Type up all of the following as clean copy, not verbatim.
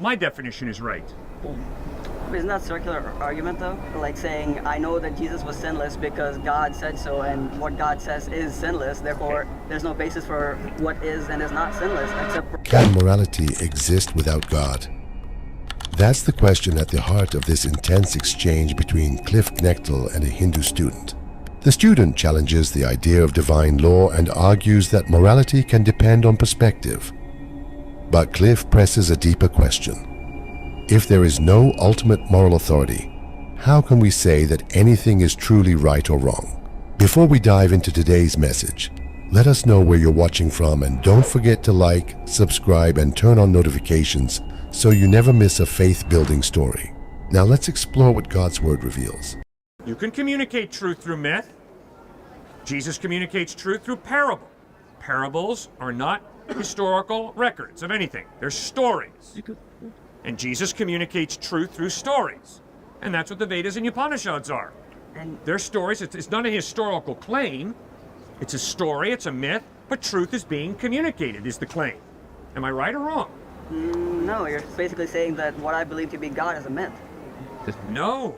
My definition is right. Isn't that a circular argument though? Like saying, I know that Jesus was sinless because God said so, and what God says is sinless, therefore there's no basis for what is and is not sinless except for... Can morality exist without God? That's the question at the heart of this intense exchange between Cliffe Knechtle and a Hindu student. The student challenges the idea of divine law and argues that morality can depend on perspective. But Cliffe presses a deeper question. If there is no ultimate moral authority, how can we say that anything is truly right or wrong? Before we dive into today's message, let us know where you're watching from, and don't forget to like, subscribe, and turn on notifications so you never miss a faith-building story. Now let's explore what God's Word reveals. You can communicate truth through myth. Jesus communicates truth through parable. Parables are not historical records of anything. They're stories. And Jesus communicates truth through stories. And that's what the Vedas and Upanishads are. And They're stories. It's not a historical claim. It's a story, it's a myth, but truth is being communicated, is the claim. Am I right or wrong? no, you're basically saying that what I believe to be God is a myth. No.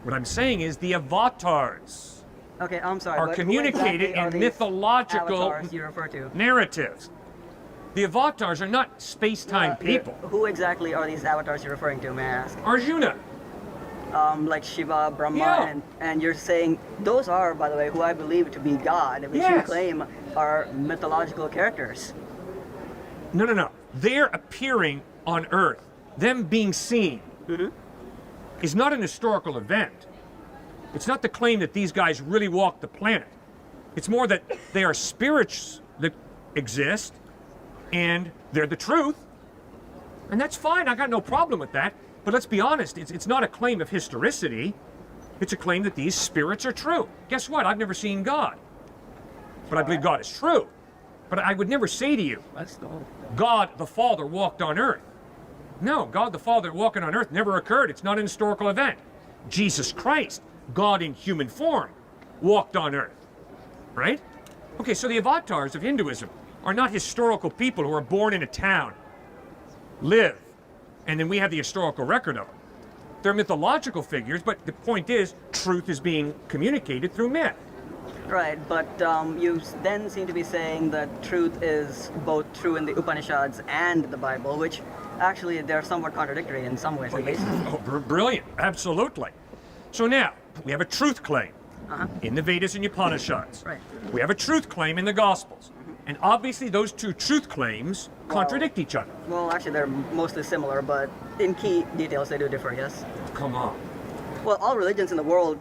What I'm saying is the avatars Okay, I'm sorry. are but who communicated exactly are in these mythological avatars you refer to? narratives. The avatars are not space-time people. Who exactly are these avatars you're referring to, may I ask? Arjuna. Like Shiva, Brahma, Yeah. and you're saying those are, by the way, who I believe to be God, which you Yes. claim are mythological characters. No. They're appearing on Earth. Them being seen is not an historical event. It's not the claim that these guys really walk the planet. It's more that they are spirits that exist, and they're the truth. And that's fine, I got no problem with that. But let's be honest, it's not a claim of historicity. It's a claim that these spirits are true. Guess what? I've never seen God. But I believe God is true. But I would never say to you, God the Father walked on earth. No, God the Father walking on earth never occurred. It's not an historical event. Jesus Christ, God in human form, walked on earth. Right? Okay, so the avatars of Hinduism are not historical people who are born in a town, live, and then we have the historical record of them. They're mythological figures, but the point is, truth is being communicated through myth. Right, but you then seem to be saying that truth is both true in the Upanishads and the Bible, which actually they're somewhat contradictory in some ways. At least. Oh, brilliant, absolutely. So now, we have a truth claim in the Vedas and Upanishads. Right. We have a truth claim in the Gospels. And obviously those two truth claims contradict each other. Well, actually, they're mostly similar, but in key details they do differ, yes. Come on. Well, all religions in the world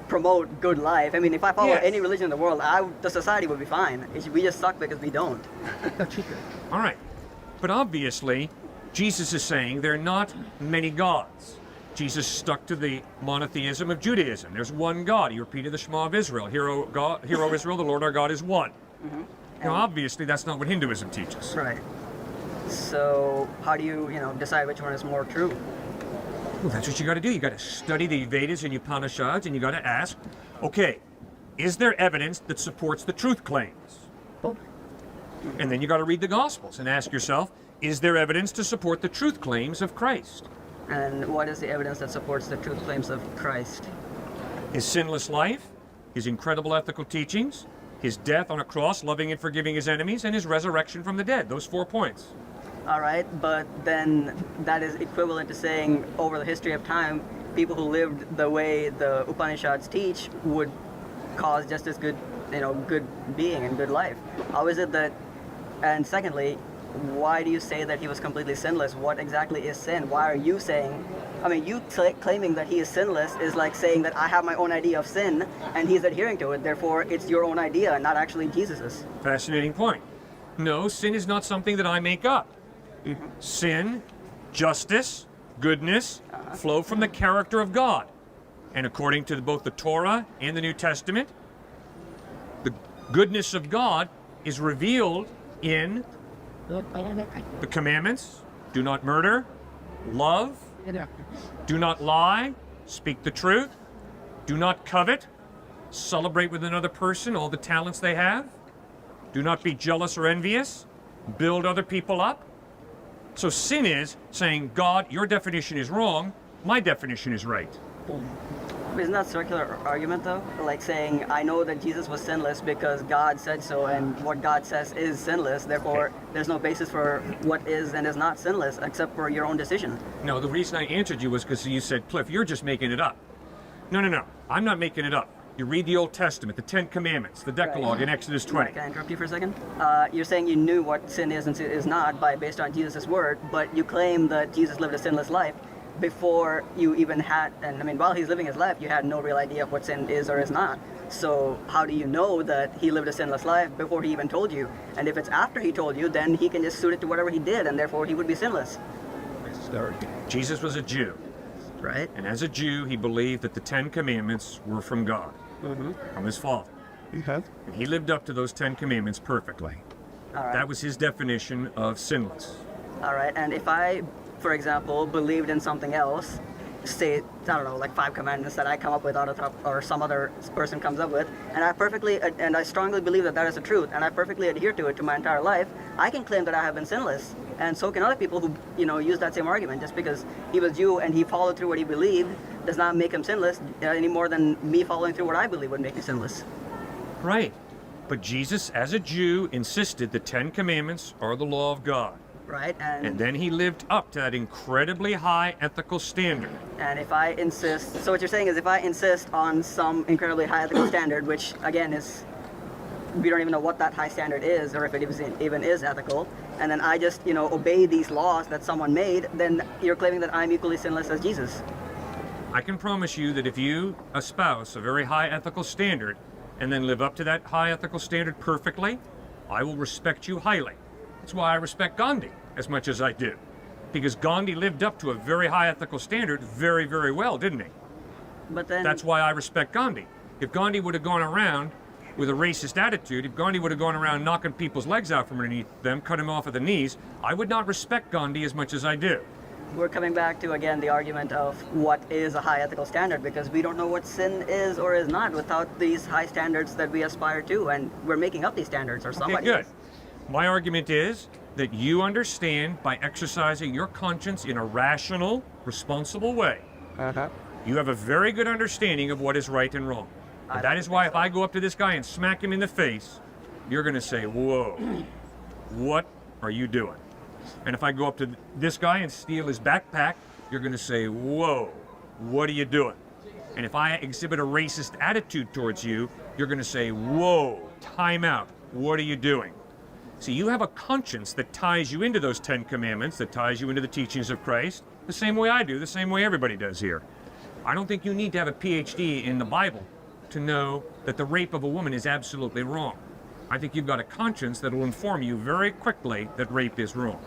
promote good life. I mean, if I follow Yes. any religion in the world, the society would be fine. We just suck because we don't. All right. But obviously, Jesus is saying there are not many gods. Jesus stuck to the monotheism of Judaism. There's one God. He repeated the Shema of Israel. Hear, O Israel, the Lord our God is one. Now, obviously, that's not what Hinduism teaches. Right. So how do you, decide which one is more true? Well, that's what you got to do. You got to study the Vedas and Upanishads, and you got to ask, okay, is there evidence that supports the truth claims? And then you got to read the Gospels and ask yourself, is there evidence to support the truth claims of Christ? And what is the evidence that supports the truth claims of Christ? His sinless life, his incredible ethical teachings, his death on a cross, loving and forgiving his enemies, and his resurrection from the dead. Those 4 points. All right, but then that is equivalent to saying over the history of time, people who lived the way the Upanishads teach would cause just as good, good being and good life. How is it that, and secondly, why do you say that he was completely sinless? What exactly is sin? Why are you saying, you claiming that he is sinless is like saying that I have my own idea of sin and he's adhering to it, therefore it's your own idea, not actually Jesus's. Fascinating point. No, sin is not something that I make up. Sin, justice, goodness flow from the character of God. And according to both the Torah and the New Testament, the goodness of God is revealed in the commandments: do not murder, love, do not lie, speak the truth, do not covet, celebrate with another person all the talents they have, do not be jealous or envious, build other people up, So sin is saying, God, your definition is wrong, my definition is right. Isn't that a circular argument though? Like saying, I know that Jesus was sinless because God said so, and what God says is sinless, therefore there's no basis for what is and is not sinless except for your own decision. No, the reason I answered you was because you said, Cliff, you're just making it up. No, I'm not making it up. You read the Old Testament, the Ten Commandments, the Decalogue in Exodus 20. Can I interrupt you for a second? You're saying you knew what sin is and is not based on Jesus' word, but you claim that Jesus lived a sinless life before you even had, and I mean, while he's living his life, you had no real idea of what sin is or is not. So how do you know that he lived a sinless life before he even told you? And if it's after he told you, then he can just suit it to whatever he did, and therefore he would be sinless. Jesus was a Jew. Right? And as a Jew, he believed that the Ten Commandments were from God, from his Father. Okay. And he lived up to those Ten Commandments perfectly. All right. That was his definition of sinless. All right, and if I, for example, believed in something else, say, I don't know, like 5 commandments that I come up with out of top, or some other person comes up with, and I strongly believe that that is the truth, and I perfectly adhere to it to my entire life, I can claim that I have been sinless, and so can other people who, use that same argument. Just because he was Jew and he followed through what he believed does not make him sinless any more than me following through what I believe would make me sinless. Right. But Jesus, as a Jew, insisted the Ten Commandments are the law of God. Right, And then he lived up to that incredibly high ethical standard. And if I insist, so what you're saying is if I insist on some incredibly high ethical standard, which again is, we don't even know what that high standard is or if it even is ethical, and then I just, obey these laws that someone made, then you're claiming that I'm equally sinless as Jesus. I can promise you that if you espouse a very high ethical standard and then live up to that high ethical standard perfectly, I will respect you highly. That's why I respect Gandhi as much as I do. Because Gandhi lived up to a very high ethical standard very, very well, didn't he? But then That's why I respect Gandhi. If Gandhi would have gone around with a racist attitude, if Gandhi would have gone around knocking people's legs out from underneath them, cut them off at the knees, I would not respect Gandhi as much as I do. we're coming back to, again, the argument of what is a high ethical standard, because we don't know what sin is or is not without these high standards that we aspire to, and we're making up these standards, or somebody Okay, good. is. My argument is that you understand by exercising your conscience in a rational, responsible way. You have a very good understanding of what is right and wrong. And that is why if I go up to this guy and smack him in the face, you're going to say, whoa, what are you doing? And if I go up to this guy and steal his backpack, you're going to say, whoa, what are you doing? And if I exhibit a racist attitude towards you, you're going to say, whoa, time out, what are you doing? See, you have a conscience that ties you into those 10 commandments, that ties you into the teachings of Christ, the same way I do, the same way everybody does here. I don't think you need to have a PhD in the Bible to know that the rape of a woman is absolutely wrong. I think you've got a conscience that will inform you very quickly that rape is wrong.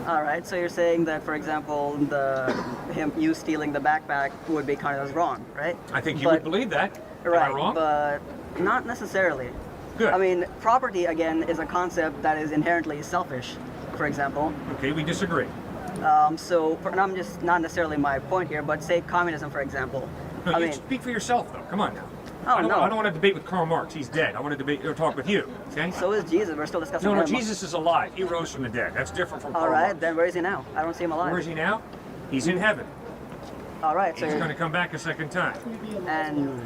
All right, so you're saying that, for example, you stealing the backpack would be kind of wrong, right? I think you would believe that. Right, Am I wrong? but not necessarily. Good. I mean, property, again, is a concept that is inherently selfish, for example. Okay, we disagree. And I'm just not necessarily my point here, but say communism, for example. No, you speak for yourself, though. Come on now. Oh, I no. don't want to debate with Karl Marx. He's dead. I want to debate or talk with you. Okay? So is Jesus. We're still discussing No, him. Jesus is alive. He rose from the dead. That's different from All Karl right, Marx. then where is he now? I don't see him alive. Where is he now? He's in heaven. All right, so He's going to come back a second time. and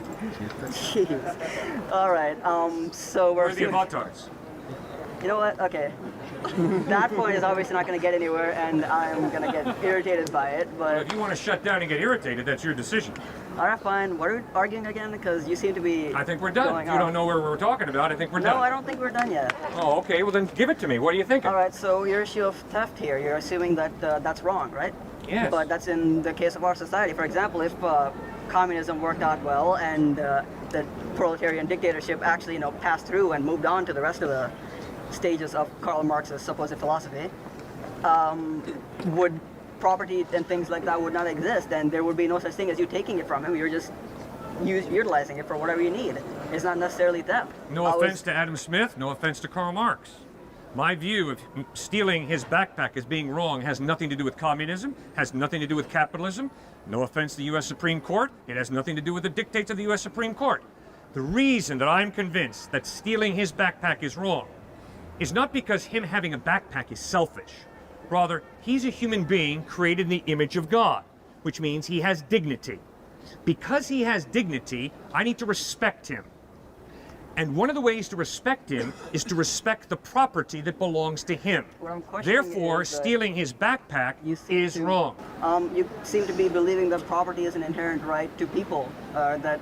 jeez. All right, so Where we're are the avatars? You know what? Okay. That point is obviously not going to get anywhere, and I'm going to get irritated by it, Well, but if you want to shut down and get irritated, that's your decision. all right, fine. What are we arguing again? Because you seem to be I think we're done. going If you off. don't know where we're talking about, I think we're No, done. I don't think we're done yet. Oh, okay. Well, then give it to me. What are you thinking? All right, so your issue of theft here, you're assuming that that's wrong, right? Yes. But that's in the case of our society. For example, if communism worked out well and the proletarian dictatorship actually, passed through and moved on to the rest of the stages of Karl Marx's supposed philosophy, would property and things like that would not exist, and there would be no such thing as you taking it from him. You're just utilizing it for whatever you need. It's not necessarily theft. No offense to Adam Smith, no offense to Karl Marx. My view of stealing his backpack as being wrong has nothing to do with communism, has nothing to do with capitalism. No offense to the U.S. Supreme Court, it has nothing to do with the dictates of the U.S. Supreme Court. The reason that I'm convinced that stealing his backpack is wrong is not because him having a backpack is selfish, Rather, he's a human being created in the image of God, which means he has dignity. Because he has dignity, I need to respect him. And one of the ways to respect him is to respect the property that belongs to him. What I'm questioning Therefore, is that stealing his backpack is wrong. You seem to be believing that property is an inherent right to people, that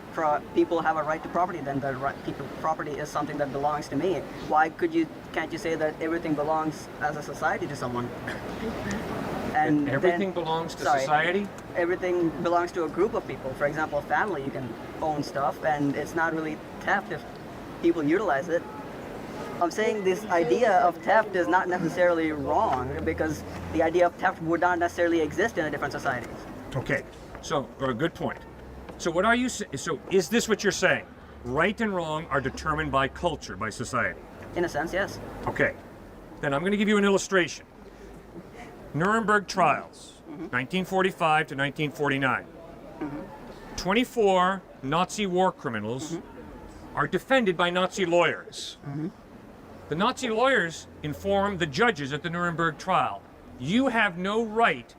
people have a right to property, then the property is something that belongs to me. Why can't you say that everything belongs as a society to someone? And everything belongs to society? Everything belongs to a group of people. For example, a family, you can own stuff, and it's not really theft if people utilize it. I'm saying this idea of theft is not necessarily wrong, because the idea of theft would not necessarily exist in a different societies. Okay, so a good point. So what are you? So is this what you're saying? Right and wrong are determined by culture, by society. In a sense, yes. Okay, then I'm going to give you an illustration. Nuremberg trials, 1945 to 1949. 24 Nazi war criminals are defended by Nazi lawyers. The Nazi lawyers inform the judges at the Nuremberg trial, you have no right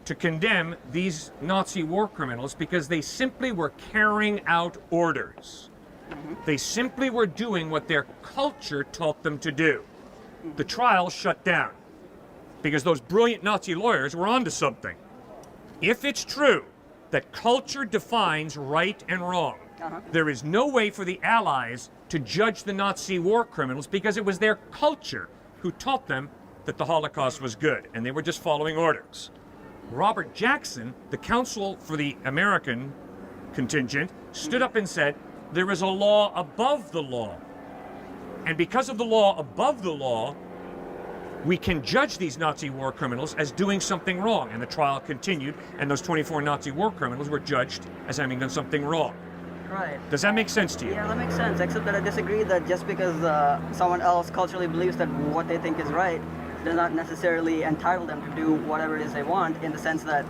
to condemn these Nazi war criminals because they simply were carrying out orders. They simply were doing what their culture taught them to do. The trial shut down because those brilliant Nazi lawyers were onto something. If it's true that culture defines right and wrong, there is no way for the Allies to judge the Nazi war criminals because it was their culture who taught them that the Holocaust was good, and they were just following orders. Robert Jackson, the counsel for the American contingent, stood up and said, there is a law above the law. And because of the law above the law, we can judge these Nazi war criminals as doing something wrong. And the trial continued, and those 24 Nazi war criminals were judged as having done something wrong. Right. Does that make sense to you? Yeah, that makes sense, except that I disagree that just because someone else culturally believes that what they think is right does not necessarily entitle them to do whatever it is they want, in the sense that,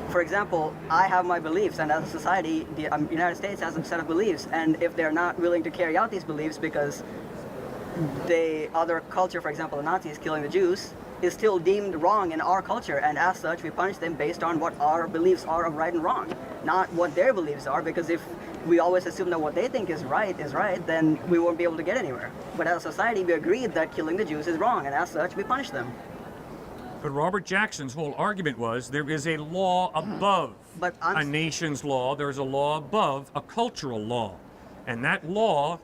for example, I have my beliefs, and as a society, the United States has a set of beliefs, and if they're not willing to carry out these beliefs because other culture, for example, the Nazis killing the Jews, is still deemed wrong in our culture, and as such, we punish them based on what our beliefs are of right and wrong, not what their beliefs are, because if we always assume that what they think is right, then we won't be able to get anywhere. But as a society, we agreed that killing the Jews is wrong, and as such, we punish them. But Robert Jackson's whole argument was there is a law above a nation's law. There's a law above a cultural law. And that law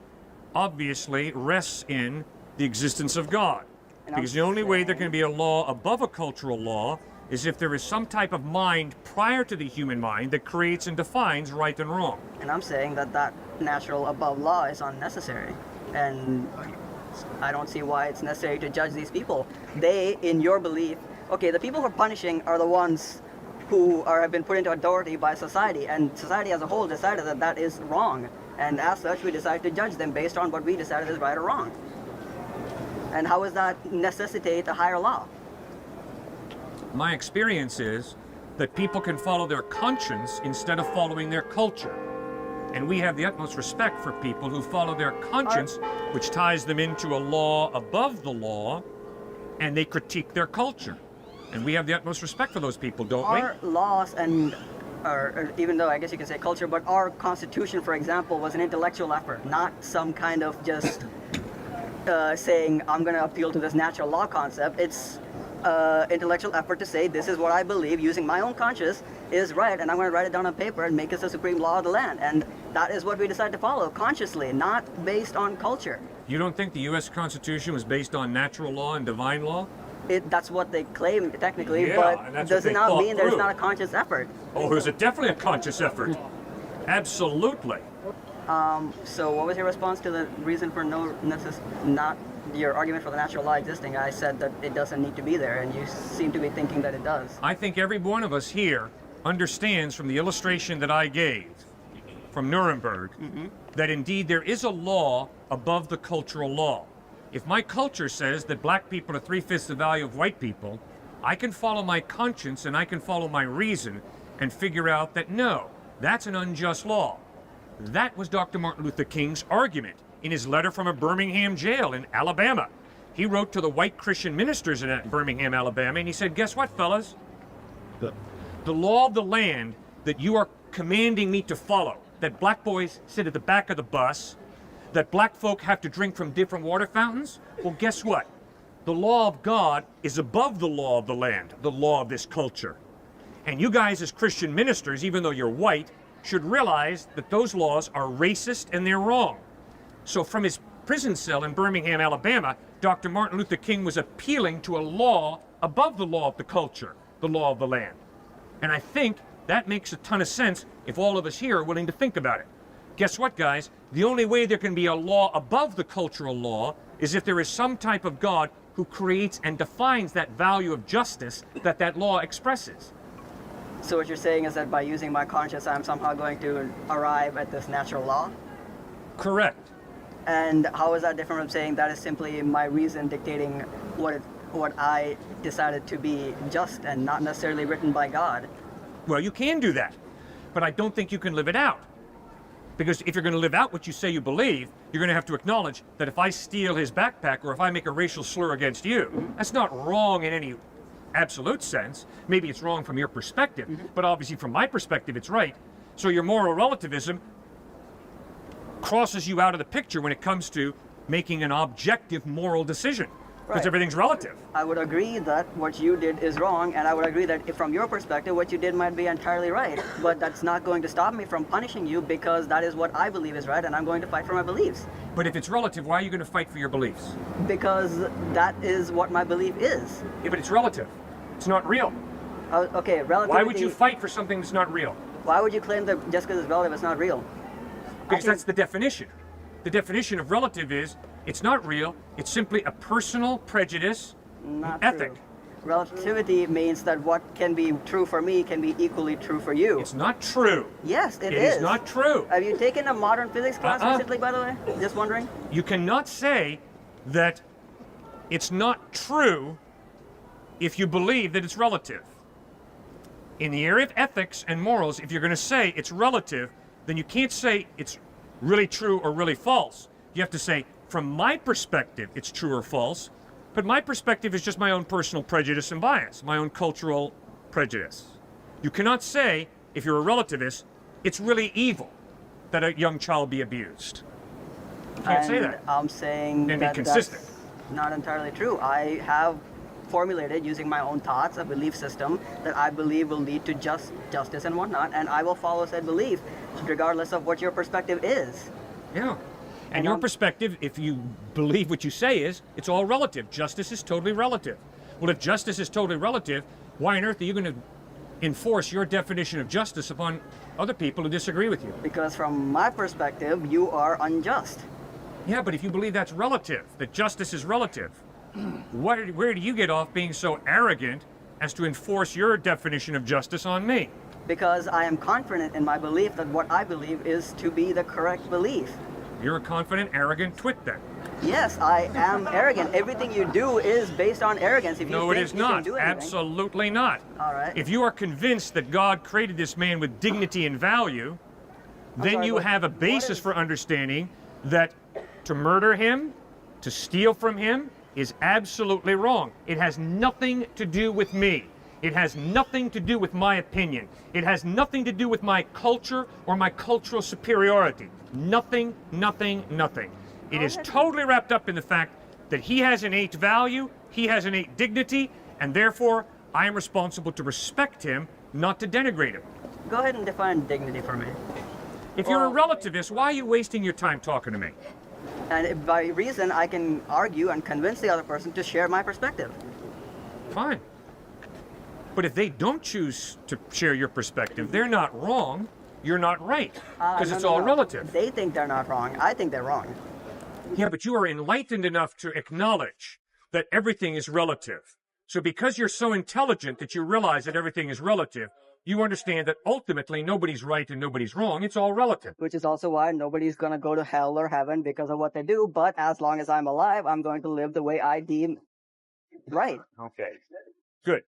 obviously rests in the existence of God. Because the only way there can be a law above a cultural law is if there is some type of mind prior to the human mind that creates and defines right and wrong. And I'm saying that that natural above law is unnecessary. And I don't see why it's necessary to judge these people. They, in your belief, okay, the people who are punishing are the ones who have been put into authority by society, and society as a whole decided that that is wrong. And as such, we decide to judge them based on what we decided is right or wrong. And how does that necessitate a higher law? My experience is that people can follow their conscience instead of following their culture. And we have the utmost respect for people who follow their conscience, which ties them into a law above the law, and they critique their culture. And we have the utmost respect for those people, don't we? Our laws and, or even though I guess you can say culture, but our Constitution, for example, was an intellectual effort, not some kind of just saying, I'm going to appeal to this natural law concept. It's intellectual effort to say, this is what I believe, using my own conscience, is right, and I'm going to write it down on paper and make it the supreme law of the land. And that is what we decide to follow, consciously, not based on culture. You don't think the U.S. Constitution was based on natural law and divine law? That's what they claim, technically, Yeah, but does it not mean there's not a conscious effort? Oh, there's definitely a conscious effort. Absolutely. So what was your response to the reason for not your argument for the natural law existing? I said that it doesn't need to be there, and you seem to be thinking that it does. I think every one of us here understands from the illustration that I gave from Nuremberg that indeed there is a law above the cultural law. If my culture says that black people are 3/5 the value of white people, I can follow my conscience and I can follow my reason and figure out that no, that's an unjust law. That was Dr. Martin Luther King's argument in his letter from a Birmingham jail in Alabama. He wrote to the white Christian ministers in Birmingham, Alabama, and he said, guess what, fellas? The law of the land that you are commanding me to follow, that black boys sit at the back of the bus, that black folk have to drink from different water fountains, well, guess what? The law of God is above the law of the land, the law of this culture. And you guys as Christian ministers, even though you're white, should realize that those laws are racist and they're wrong. So from his prison cell in Birmingham, Alabama, Dr. Martin Luther King was appealing to a law above the law of the culture, the law of the land. And I think that makes a ton of sense if all of us here are willing to think about it. Guess what, guys? The only way there can be a law above the cultural law is if there is some type of God who creates and defines that value of justice that that law expresses. So what you're saying is that by using my conscience, I'm somehow going to arrive at this natural law? Correct. And how is that different from saying that is simply my reason dictating what I decided to be just and not necessarily written by God? Well, you can do that, but I don't think you can live it out. Because if you're going to live out what you say you believe, you're going to have to acknowledge that if I steal his backpack or if I make a racial slur against you, that's not wrong in any absolute sense. Maybe it's wrong from your perspective, but obviously from my perspective, it's right. So your moral relativism crosses you out of the picture when it comes to making an objective moral decision, because Right. everything's relative. I would agree that what you did is wrong, and I would agree that if from your perspective, what you did might be entirely right. But that's not going to stop me from punishing you because that is what I believe is right, and I'm going to fight for my beliefs. But if it's relative, why are you going to fight for your beliefs? Because that is what my belief is. Yeah, but it's relative. It's not real. Okay, relativity. Why would you fight for something that's not real? Why would you claim that just because it's relative, it's not real? Because that's the definition. The definition of relative is it's not real, it's simply a personal prejudice, Not ethic. true. Relativity means that what can be true for me can be equally true for you. It's not true. Yes, It is not true. Have you taken a modern physics class recently, by the way? Just wondering. You cannot say that it's not true if you believe that it's relative. In the area of ethics and morals, if you're going to say it's relative, then you can't say it's really true or really false. You have to say, from my perspective, it's true or false, but my perspective is just my own personal prejudice and bias, my own cultural prejudice. You cannot say, if you're a relativist, it's really evil that a young child be abused. You can't say that. I'm saying And be that consistent. that's not entirely true. I have formulated using my own thoughts a belief system that I believe will lead to justice and whatnot, and I will follow said belief regardless of what your perspective is. Yeah. And your perspective, if you believe what you say is, it's all relative. Justice is totally relative. Well, if justice is totally relative, why on earth are you going to enforce your definition of justice upon other people who disagree with you? Because from my perspective, you are unjust. Yeah, but if you believe that's relative, that justice is relative, where do you get off being so arrogant as to enforce your definition of justice on me? Because I am confident in my belief that what I believe is to be the correct belief. You're a confident, arrogant twit then. Yes, I am arrogant. Everything you do is based on arrogance. If you No, it think is you can not. do anything- Absolutely not. All right. If you are convinced that God created this man with dignity and value, then sorry, you what- have a what basis is- for understanding that to murder him, to steal from him, is absolutely wrong. It has nothing to do with me. It has nothing to do with my opinion. It has nothing to do with my culture or my cultural superiority. Nothing, nothing, nothing. It is totally wrapped up in the fact that he has innate value, he has innate dignity, and therefore I am responsible to respect him, not to denigrate him. Go ahead and define dignity for me. If you're a Well- relativist, why are you wasting your time talking to me? And by reason, I can argue and convince the other person to share my perspective. Fine. But if they don't choose to share your perspective, they're not wrong, you're not right, because No, it's no, all no. relative. They think they're not wrong. I think they're wrong. Yeah, but you are enlightened enough to acknowledge that everything is relative. So because you're so intelligent that you realize that everything is relative, you understand that ultimately nobody's right and nobody's wrong. It's all relative. Which is also why nobody's going to go to hell or heaven because of what they do. But as long as I'm alive, I'm going to live the way I deem right. Okay. Good.